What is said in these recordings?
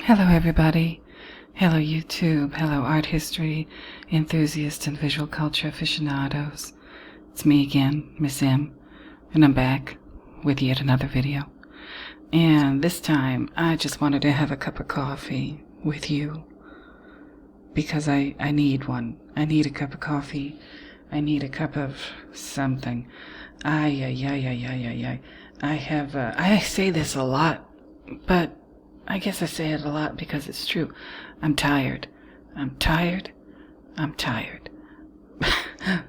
Hello everybody, hello YouTube, hello art history enthusiasts and visual culture aficionados. It's me again, Miss M, and I'm back with yet another video. And this time I just wanted to have a cup of coffee with you because I need one. I need a cup of coffee. I need a cup of something. I say this a lot, but I guess I say it a lot because it's true. I'm tired. I'm tired.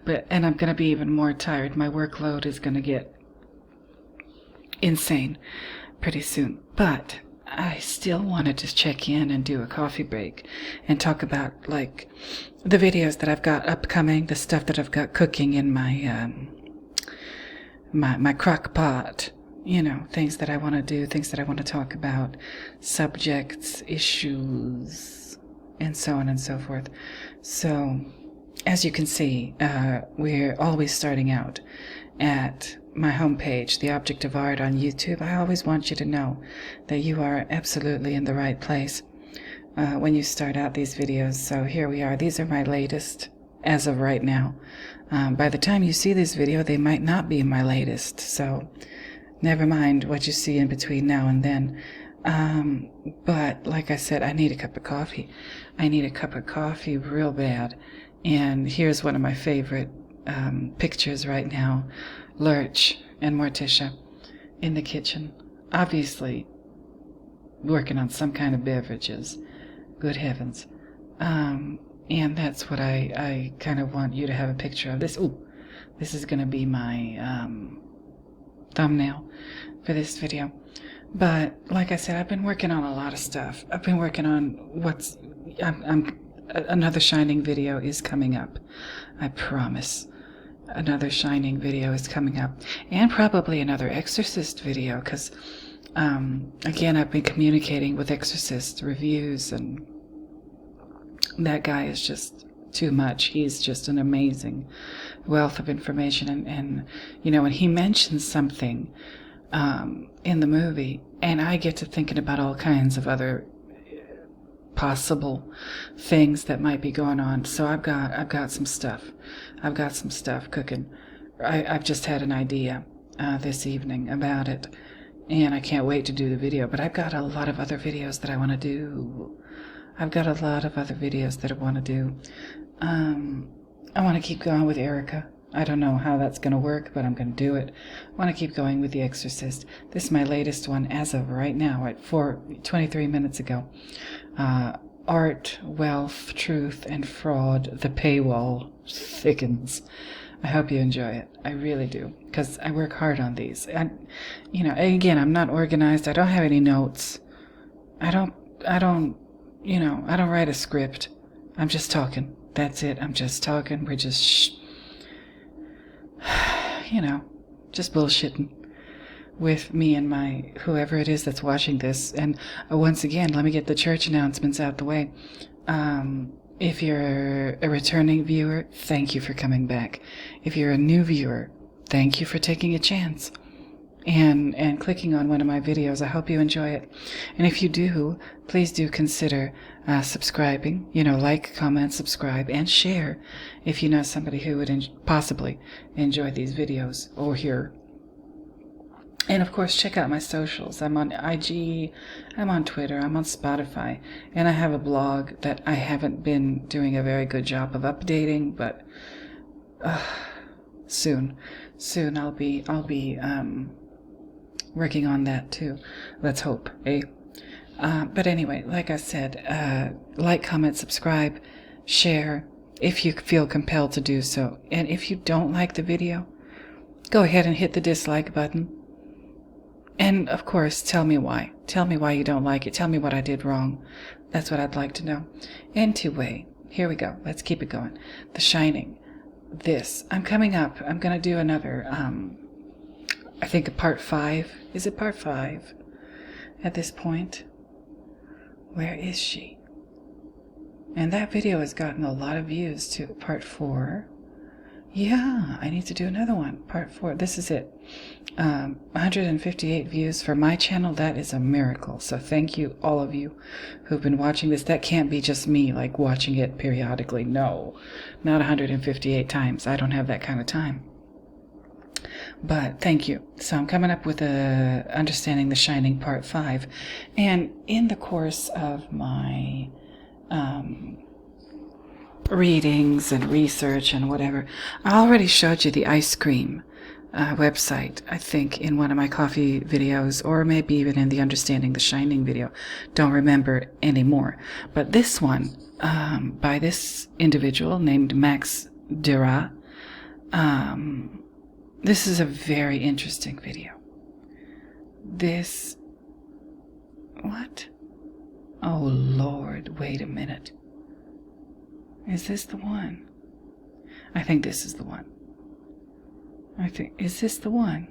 And I'm going to be even more tired. My workload is going to get insane pretty soon. But I still wanted to check in and do a coffee break and talk about, like, the videos that I've got upcoming, the stuff that I've got cooking in my, my crock pot. You know, things that I want to do, things that I want to talk about, subjects, issues, and so on and so forth. So, as you can see, we're always starting out at my homepage, The Object of Art on YouTube. I always want you to know that you are absolutely in the right place when you start out these videos. So here we are. These are my latest as of right now. By the time you see this video, they might not be my latest. So never mind what you see in between now and then. But like I said, I need a cup of coffee. I need a cup of coffee real bad. And here's one of my favorite pictures right now. Lurch and Morticia in the kitchen. Obviously working on some kind of beverages. Good heavens. And that's what I kind of want you to have a picture of. This is going to be my thumbnail for this video. But like I said, I've been working on a lot of stuff. I've been working on another Shining video is coming up. I promise. Another Shining video is coming up. And probably another Exorcist video, because again, I've been communicating with Exorcist reviews, and that guy is just too much. He's just an amazing wealth of information, and you know, when he mentions something in the movie, and I get to thinking about all kinds of other possible things that might be going on. So I've got some stuff. I've got some stuff cooking. I've just had an idea this evening about it, and I can't wait to do the video. But I've got a lot of other videos that I want to do. I want to keep going with Erica. I don't know how that's going to work, but I'm going to do it. I want to keep going with The Exorcist. This is my latest one as of right now at 23 minutes ago. Art, Wealth, Truth, and Fraud. The paywall thickens. I hope you enjoy it. I really do, because I work hard on these. Again, I'm not organized. I don't have any notes. I don't write a script. I'm just talking. That's it. I'm just talking. We're just, just bullshitting with me and my whoever it is that's watching this. And once again, let me get the church announcements out the way. If you're a returning viewer, thank you for coming back. If you're a new viewer, thank you for taking a chance and clicking on one of my videos. I hope you enjoy it. And if you do, please do consider subscribing. Like, comment, subscribe, and share if you know somebody who would possibly enjoy these videos or hear. And of course, check out my socials. I'm on IG, I'm on Twitter, I'm on Spotify, and I have a blog that I haven't been doing a very good job of updating, but soon I'll be working on that too. Let's hope, eh? But anyway, like I said, like, comment, subscribe, share if you feel compelled to do so. And if you don't like the video, go ahead and hit the dislike button. And of course, tell me why. Tell me why you don't like it. Tell me what I did wrong. That's what I'd like to know. Anyway, here we go. Let's keep it going. The Shining. I'm coming up. I'm going to do another, I think a part 5. Is it part 5 at this point? Where is she? And that video has gotten a lot of views to part 4. Yeah, I need to do another one. Part 4. This is it. 158 views for my channel. That is a miracle. So thank you, all of you who've been watching this. That can't be just me, like, watching it periodically. No, not 158 times. I don't have that kind of time. But thank you. So I'm coming up with Understanding the Shining Part 5. And in the course of my readings and research and whatever, I already showed you the ice cream website, I think, in one of my coffee videos, or maybe even in the Understanding the Shining video. Don't remember anymore. But this one, by this individual named Max Dira, this is a very interesting video. What? Oh, Lord, wait a minute. Is this the one? I think this is the one. Is this the one?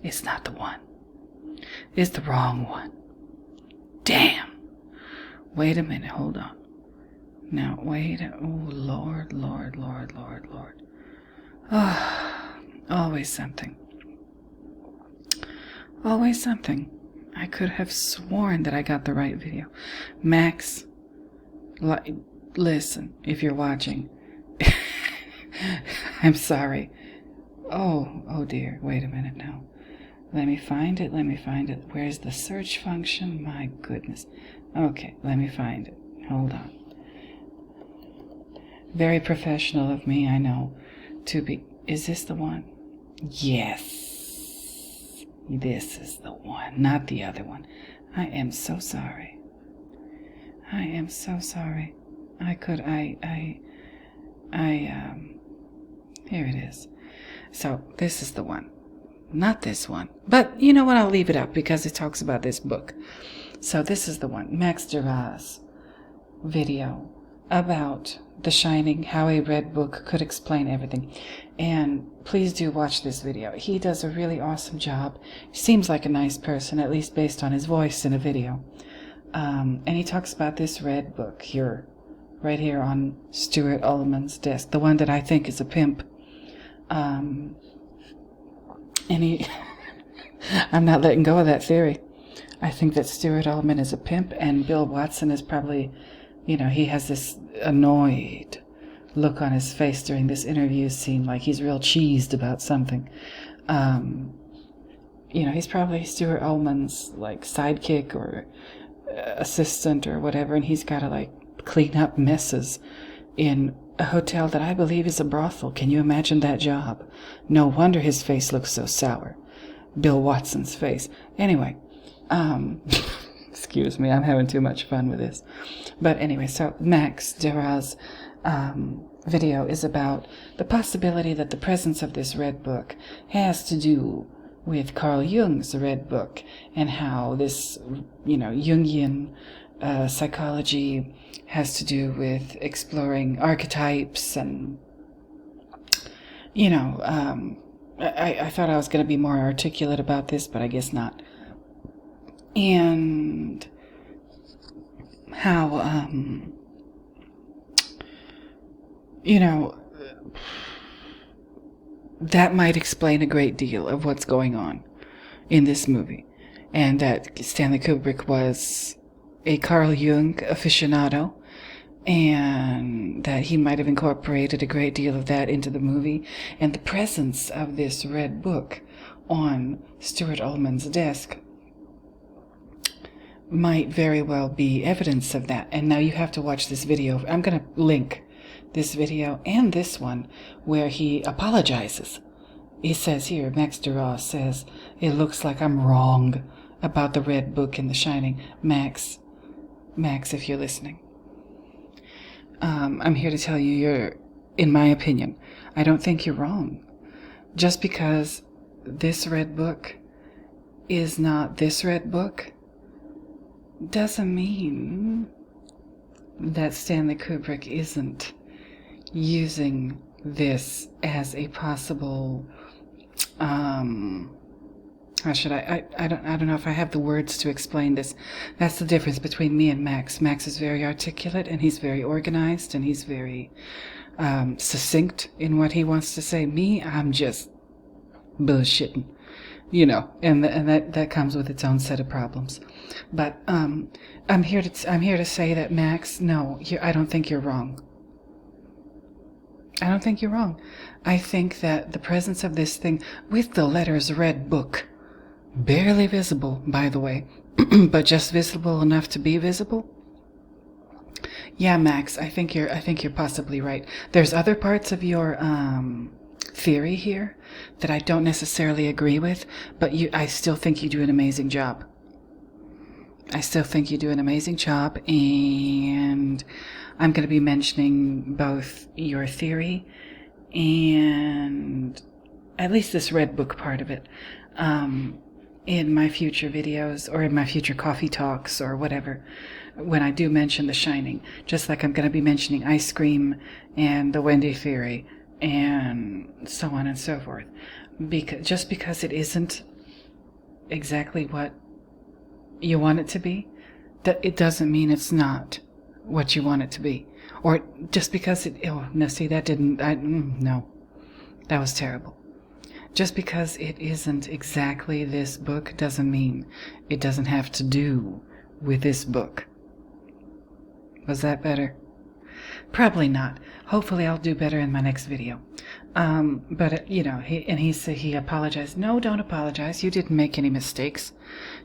It's not the one. It's the wrong one. Damn. Wait a minute, hold on. Now, wait. Oh, Lord. Oh, always something. Always something. I could have sworn that I got the right video. Max, listen, if you're watching. I'm sorry. Oh dear. Wait a minute now. Let me find it. Where's the search function? My goodness. Okay, let me find it. Hold on. Very professional of me, I know. Is this the one? Yes. This is the one, not the other one. I am so sorry. Here it is. So this is the one, not this one. But you know what? I'll leave it up because it talks about this book. So this is the one, Max Dira's video about The Shining, how a red book could explain everything. And please do watch this video. He does a really awesome job. He seems like a nice person, at least based on his voice in a video. And he talks about this red book here, right here on Stuart Ullman's desk, the one that I think is a pimp. And he, I'm not letting go of that theory. I think that Stuart Ullman is a pimp, and Bill Watson is probably, he has this annoyed look on his face during this interview scene, like he's real cheesed about something. He's probably Stuart Ullman's, like, sidekick or assistant or whatever, and he's got to, like, clean up messes in a hotel that I believe is a brothel. Can you imagine that job? No wonder his face looks so sour. Bill Watson's face. Anyway, excuse me, I'm having too much fun with this. But anyway, so Max Dira's video is about the possibility that the presence of this red book has to do with Carl Jung's red book, and how this, Jungian psychology has to do with exploring archetypes. And I thought I was going to be more articulate about this, but I guess not. And how that might explain a great deal of what's going on in this movie, and that Stanley Kubrick was a Carl Jung aficionado, and that he might have incorporated a great deal of that into the movie. And the presence of this red book on Stuart Ullman's desk might very well be evidence of that. And now you have to watch this video. I'm going to link this video and this one where he apologizes. He says here, Max Dira says, "It looks like I'm wrong about the red book in The Shining." Max, if you're listening, I'm here to tell you in my opinion, I don't think you're wrong. Just because this red book is not this red book doesn't mean that Stanley Kubrick isn't using this as a possible, how should I don't know if I have the words to explain this. That's the difference between me and Max. Max is very articulate, and he's very organized, and he's very succinct in what he wants to say. Me, I'm just bullshitting, you know, and that comes with its own set of problems. But I'm here to say that, Max, no, I don't think you're wrong. I don't think you're wrong. I think that the presence of this thing with the letters Red Book, barely visible, by the way, but just visible enough to be visible. Yeah, Max, I think you're possibly right. There's other parts of your theory here that I don't necessarily agree with, but I still think you do an amazing job. I still think you do an amazing job, and I'm going to be mentioning both your theory and at least this Red Book part of it in my future videos or in my future coffee talks or whatever, when I do mention The Shining, just like I'm going to be mentioning ice cream and the Wendy theory and so on and so forth. Just because it isn't exactly what you want it to be, that it doesn't mean it's not what you want it to be. Or just because no, that was terrible. Just because it isn't exactly this book doesn't mean it doesn't have to do with this book. Was that better? Probably not. Hopefully I'll do better in my next video. But he said he apologized. No, don't apologize. You didn't make any mistakes.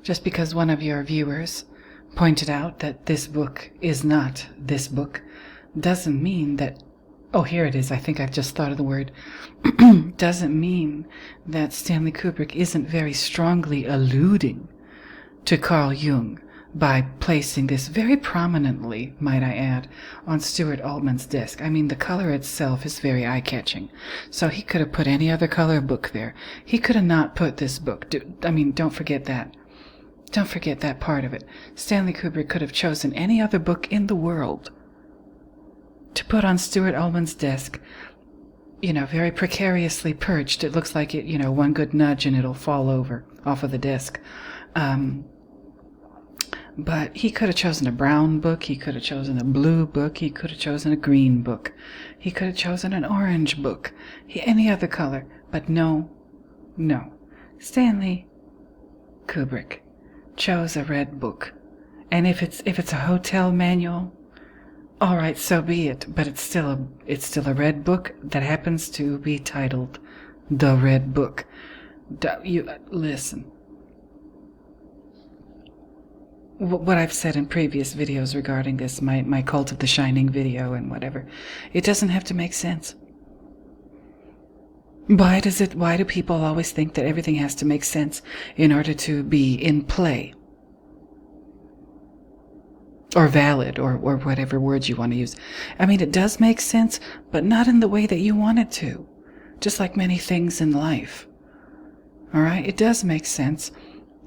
Just because one of your viewers pointed out that this book is not this book doesn't mean that, oh, here it is. I think I've just thought of the word. Doesn't mean that Stanley Kubrick isn't very strongly alluding to Carl Jung by placing this very prominently, might I add, on Stuart Altman's desk. I mean, the color itself is very eye-catching. So he could have put any other color book there. He could have not put this book. Don't forget that. Don't forget that part of it. Stanley Kubrick could have chosen any other book in the world to put on Stuart Altman's desk, very precariously perched. It looks like it, one good nudge and it'll fall over off of the desk. But he could have chosen a brown book, he could have chosen a blue book, he could have chosen a green book, he could have chosen an orange book, any other color. But no. Stanley Kubrick chose a red book. And if it's a hotel manual, all right, so be it. But it's still a red book that happens to be titled The Red Book. Listen. What I've said in previous videos regarding this, my Cult of the Shining video and whatever, it doesn't have to make sense. Why do people always think that everything has to make sense in order to be in play? Or valid, or whatever words you want to use. I mean, it does make sense, but not in the way that you want it to. Just like many things in life. Alright? It does make sense.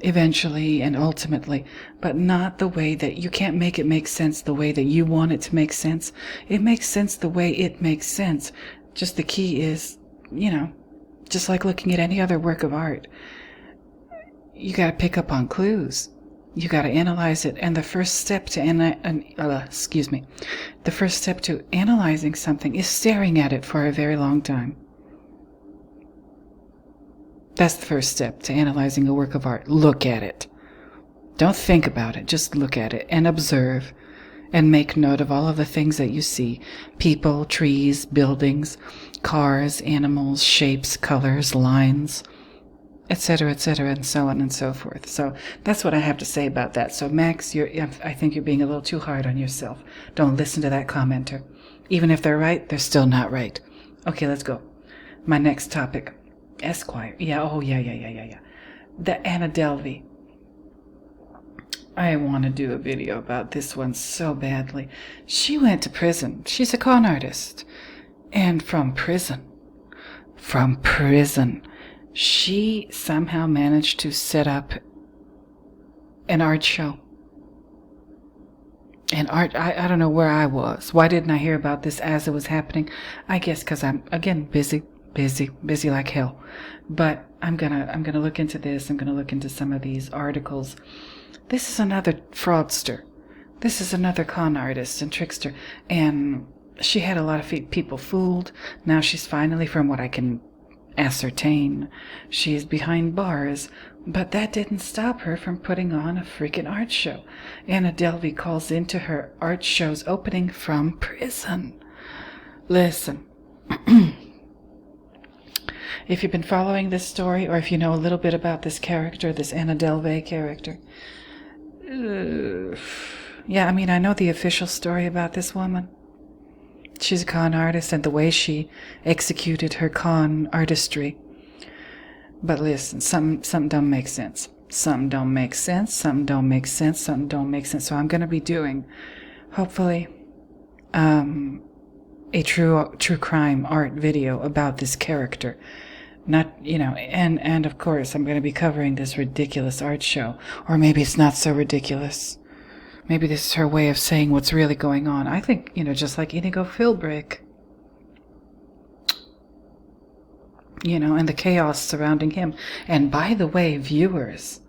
Eventually and ultimately, but not the way that you can't make it make sense the way that you want it to make sense. It makes sense the way it makes sense. Just the key is, just like looking at any other work of art, you got to pick up on clues. You got to analyze it, and the first step to analyzing something is staring at it for a very long time. That's the first step to analyzing a work of art. Look at it. Don't think about it. Just look at it and observe and make note of all of the things that you see. People, trees, buildings, cars, animals, shapes, colors, lines, etc., and so on and so forth. So that's what I have to say about that. So Max, I think you're being a little too hard on yourself. Don't listen to that commenter. Even if they're right, they're still not right. Okay, let's go. My next topic. Esquire. Yeah. The Anna Delvey. I want to do a video about this one so badly. She went to prison. She's a con artist. And from prison, she somehow managed to set up an art show. And art, I don't know where I was. Why didn't I hear about this as it was happening? I guess because I'm, again, busy like hell. But I'm gonna look into this. I'm gonna look into some of these articles. This is another fraudster. This is another con artist and trickster. And she had a lot of people fooled. Now she's finally, from what I can ascertain, she's behind bars. But that didn't stop her from putting on a freaking art show. Anna Delvey calls into her art show's opening from prison. Listen, if you've been following this story, or if you know a little bit about this character, this Anna Delvey character, yeah, I mean, I know the official story about this woman. She's a con artist, and the way she executed her con artistry. But listen, some don't make sense. Some don't make sense. Some don't make sense. Some don't make sense. So I'm going to be doing, hopefully, a true crime art video about this character. Not, and of course I'm going to be covering this ridiculous art show. Or maybe it's not so ridiculous. Maybe this is her way of saying what's really going on. I think, just like Inigo Philbrick, and the chaos surrounding him. And by the way, viewers,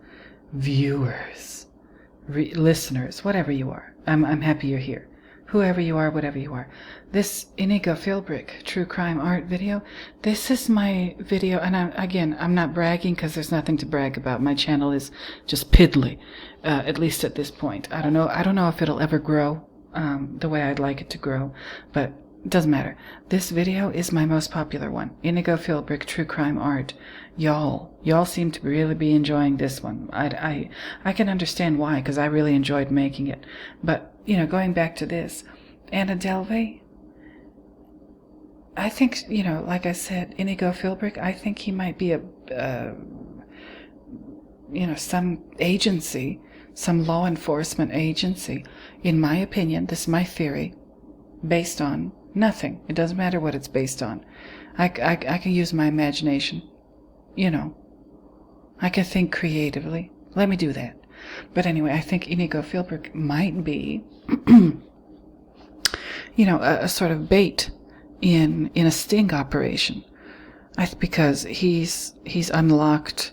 listeners, whatever you are, I'm happy you're here. Whoever you are, whatever you are. This Inigo Philbrick true crime art video, this is my video, and I'm not bragging because there's nothing to brag about. My channel is just piddly, at least at this point. I don't know if it'll ever grow the way I'd like it to grow, but it doesn't matter. This video is my most popular one. Inigo Philbrick true crime art. Y'all seem to really be enjoying this one. I can understand why, because I really enjoyed making it. But going back to this, Anna Delvey, I think, like I said, Inigo Philbrick, I think he might be some agency, some law enforcement agency. In my opinion, this is my theory, based on nothing. It doesn't matter what it's based on. I can use my imagination. I can think creatively. Let me do that. But anyway, I think Inigo Philbrick might be, a sort of bait in a sting operation. Because he's unlocked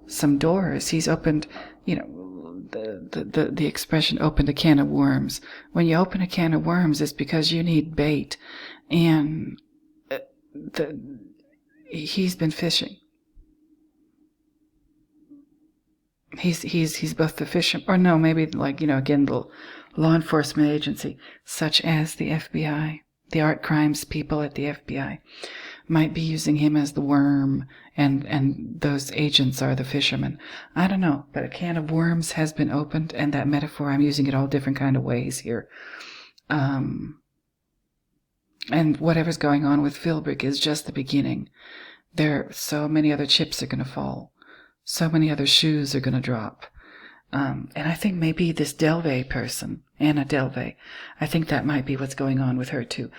some doors. He's opened, the expression opened a can of worms. When you open a can of worms, it's because you need bait. And he's been fishing. He's both the fisherman, or no, maybe again, the law enforcement agency, such as the FBI, the art crimes people at the FBI, might be using him as the worm, and those agents are the fishermen. I don't know, but a can of worms has been opened, and that metaphor, I'm using it all different kind of ways here. And whatever's going on with Philbrick is just the beginning. There, so many other chips are going to fall. So many other shoes are going to drop. And I think maybe this Delvey person, Anna Delvey, I think that might be what's going on with her too.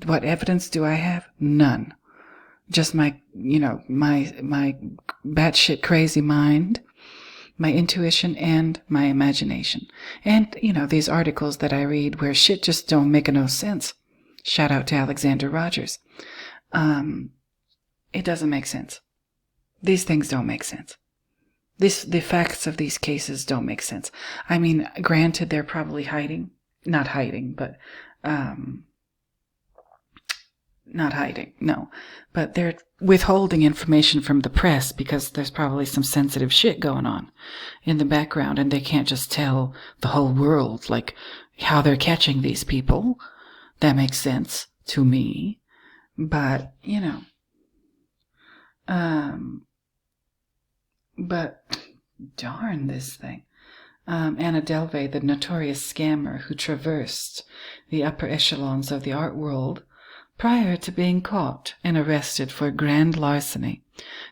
What evidence do I have? None. Just my batshit crazy mind, my intuition, and my imagination. And, these articles that I read where shit just don't make no sense. Shout out to Alexander Rogers. It doesn't make sense. These things don't make sense. The facts of these cases don't make sense. I mean, granted, they're probably not hiding, but they're withholding information from the press because there's probably some sensitive shit going on in the background, and they can't just tell the whole world, how they're catching these people. That makes sense to me, but, but darn this thing. Anna Delvey, the notorious scammer who traversed the upper echelons of the art world prior to being caught and arrested for grand larceny,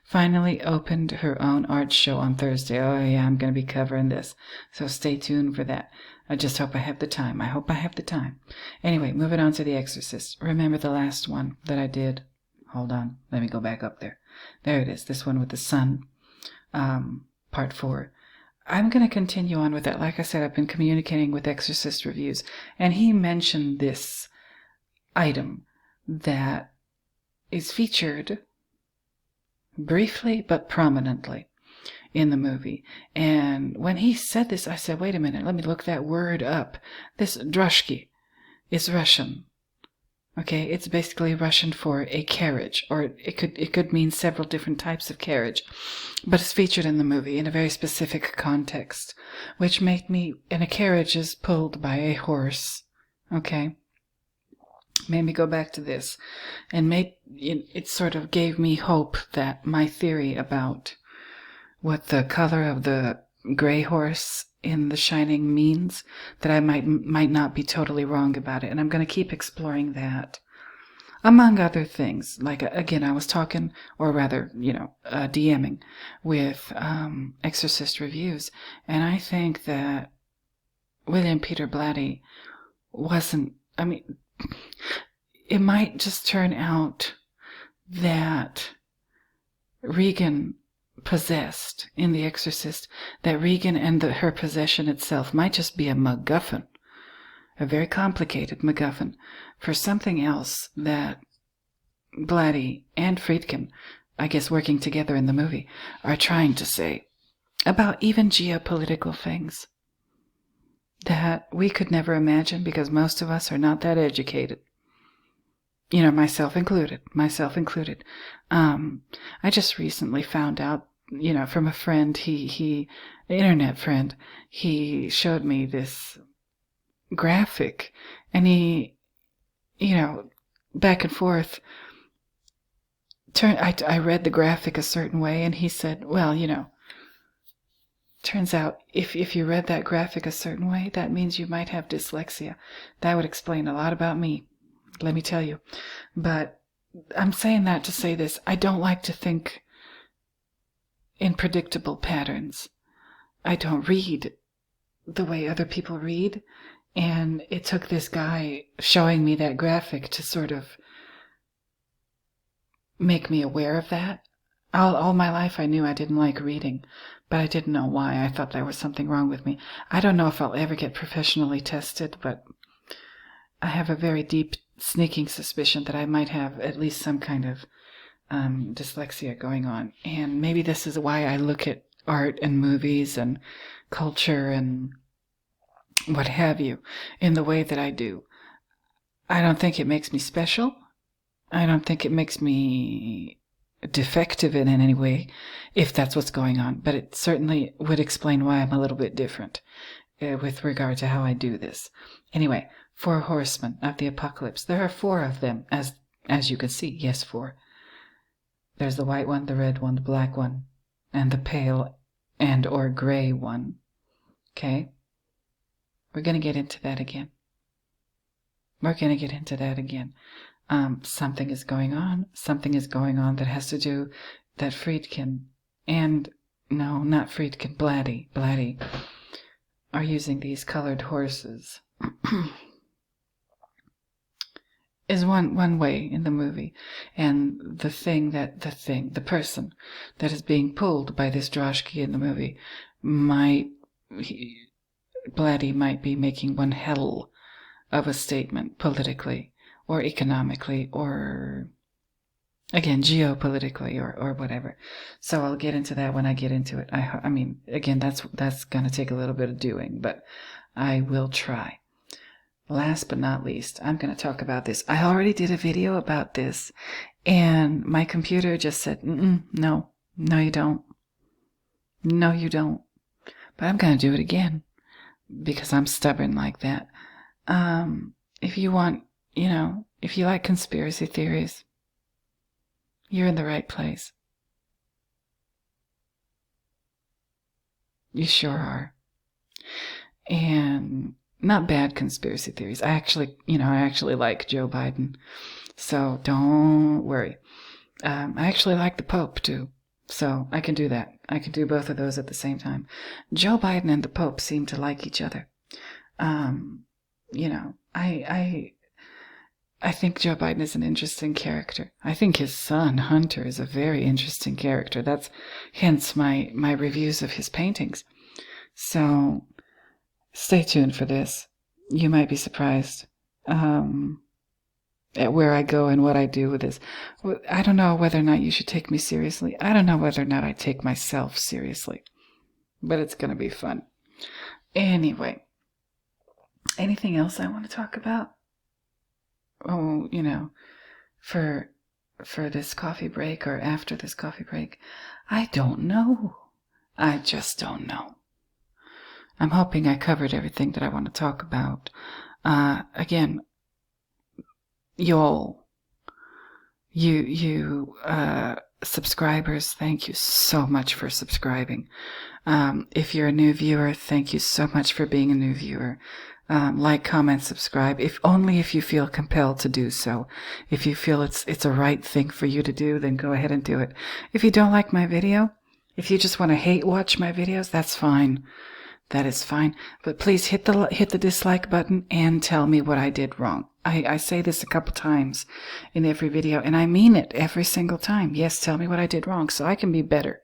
finally opened her own art show on Thursday. Oh yeah, I'm going to be covering this, so stay tuned for that. I just hope I have the time. Anyway, moving on to The Exorcist. Remember the last one that I did? Hold on, let me go back up there. There it is, this one with the sun. Part 4. I'm going to continue on with that. Like I said, I've been communicating with Exorcist Reviews, and he mentioned this item that is featured briefly but prominently in the movie. And when he said this, I said, wait a minute, let me look that word up. This droshky is Russian. Okay, it's basically Russian for a carriage, or it could mean several different types of carriage, but it's featured in the movie in a very specific context, which made me, and a carriage is pulled by a horse. Okay, made me go back to this, and it sort of gave me hope that my theory about what the color of the gray horse in The Shining means, that I might not be totally wrong about it. And I'm going to keep exploring that, among other things. Like, again, I was talking, or rather, DMing with Exorcist reviews, and I think that William Peter Blatty wasn't, I mean, it might just turn out that Regan possessed in The Exorcist, that Regan and her possession itself might just be a MacGuffin, a very complicated MacGuffin for something else that Blatty and Friedkin, I guess working together in the movie, are trying to say about even geopolitical things that we could never imagine because most of us are not that educated. Myself included. I just recently found out, from a friend, an internet friend, he showed me this graphic, and he, back and forth, I read the graphic a certain way, and he said, well, turns out if you read that graphic a certain way, that means you might have dyslexia. That would explain a lot about me, let me tell you. But I'm saying that to say this. I don't like to think in predictable patterns. I don't read the way other people read. And it took this guy showing me that graphic to sort of make me aware of that. All my life I knew I didn't like reading, but I didn't know why. I thought there was something wrong with me. I don't know if I'll ever get professionally tested, but I have a very deep, sneaking suspicion that I might have at least some kind of dyslexia going on. And maybe this is why I look at art and movies and culture and what have you in the way that I do. I don't think it makes me special. I don't think it makes me defective in any way, if that's what's going on. But it certainly would explain why I'm a little bit different with regard to how I do this. Anyway, 4 horsemen of the apocalypse. There are 4 of them, as you can see. Yes, 4. There's the white one, the red one, the black one, and the pale and or gray one. Okay? We're going to get into that again. Something is going on. Something is going on that has to do that Friedkin and, no, not Friedkin, Blatty are using these colored horses. Is one way in the movie. And the person that is being pulled by this droshky in the movie Blatty might be making one hell of a statement politically or economically or, again, geopolitically or whatever. So I'll get into that when I get into it. I mean, again, that's going to take a little bit of doing, but I will try. Last but not least, I'm going to talk about this. I already did a video about this, and my computer just said, no, you don't. No, you don't. But I'm going to do it again, because I'm stubborn like that. If you want, if you like conspiracy theories, you're in the right place. You sure are. And not bad conspiracy theories. I actually like Joe Biden. So don't worry. I actually like the Pope too. So I can do that. I can do both of those at the same time. Joe Biden and the Pope seem to like each other. I think Joe Biden is an interesting character. I think his son, Hunter, is a very interesting character. That's hence my reviews of his paintings. So stay tuned for this. You might be surprised at where I go and what I do with this. I don't know whether or not you should take me seriously. I don't know whether or not I take myself seriously. But it's going to be fun. Anyway, anything else I want to talk about? oh, for this coffee break or after this coffee break. I don't know. I just don't know. I'm hoping I covered everything that I want to talk about. Again, you subscribers, thank you so much for subscribing. If you're a new viewer, thank you so much for being a new viewer. Like, comment, subscribe, if you feel compelled to do so. If you feel it's a right thing for you to do, then go ahead and do it. If you don't like my video, if you just want to hate watch my videos, that's fine. That is fine. But please hit the dislike button and tell me what I did wrong. I say this a couple times in every video, and I mean it every single time. Yes, tell me what I did wrong so I can be better,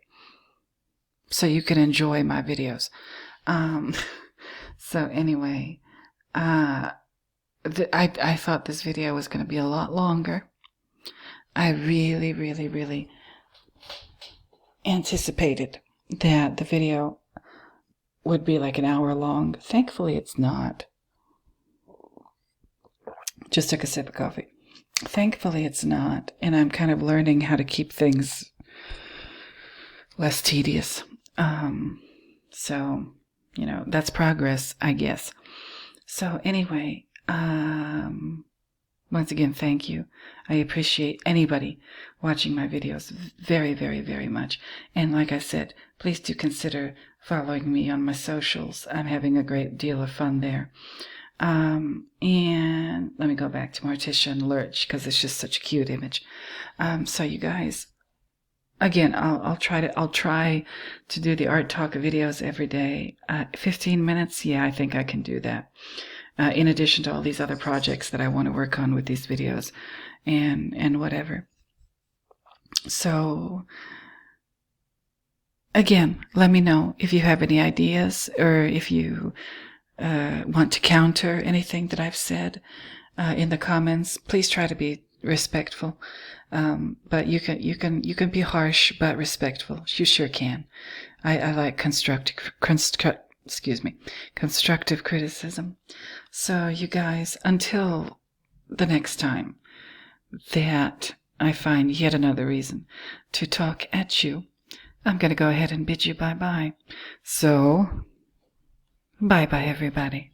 so you can enjoy my videos. So anyway, I thought this video was going to be a lot longer. I really, really, really anticipated that the video would be like an hour long. Thankfully, it's not. Just took a sip of coffee. Thankfully, it's not. And I'm kind of learning how to keep things less tedious. So, that's progress, I guess. So anyway, once again, thank you. I appreciate anybody watching my videos very, very, very much. And like I said, please do consider following me on my socials. I'm having a great deal of fun there. And let me go back to Morticia and Lurch, because it's just such a cute image. So you guys, again, I'll try to do the art talk videos every day. 15 minutes, yeah, I think I can do that. In addition to all these other projects that I want to work on with these videos and whatever. So, again, let me know if you have any ideas, or if you want to counter anything that I've said in the comments. Please try to be respectful. But you can be harsh but respectful. You sure can. I like constructive criticism. So you guys, until the next time that I find yet another reason to talk at you, I'm going to go ahead and bid you bye-bye. So, bye-bye, everybody.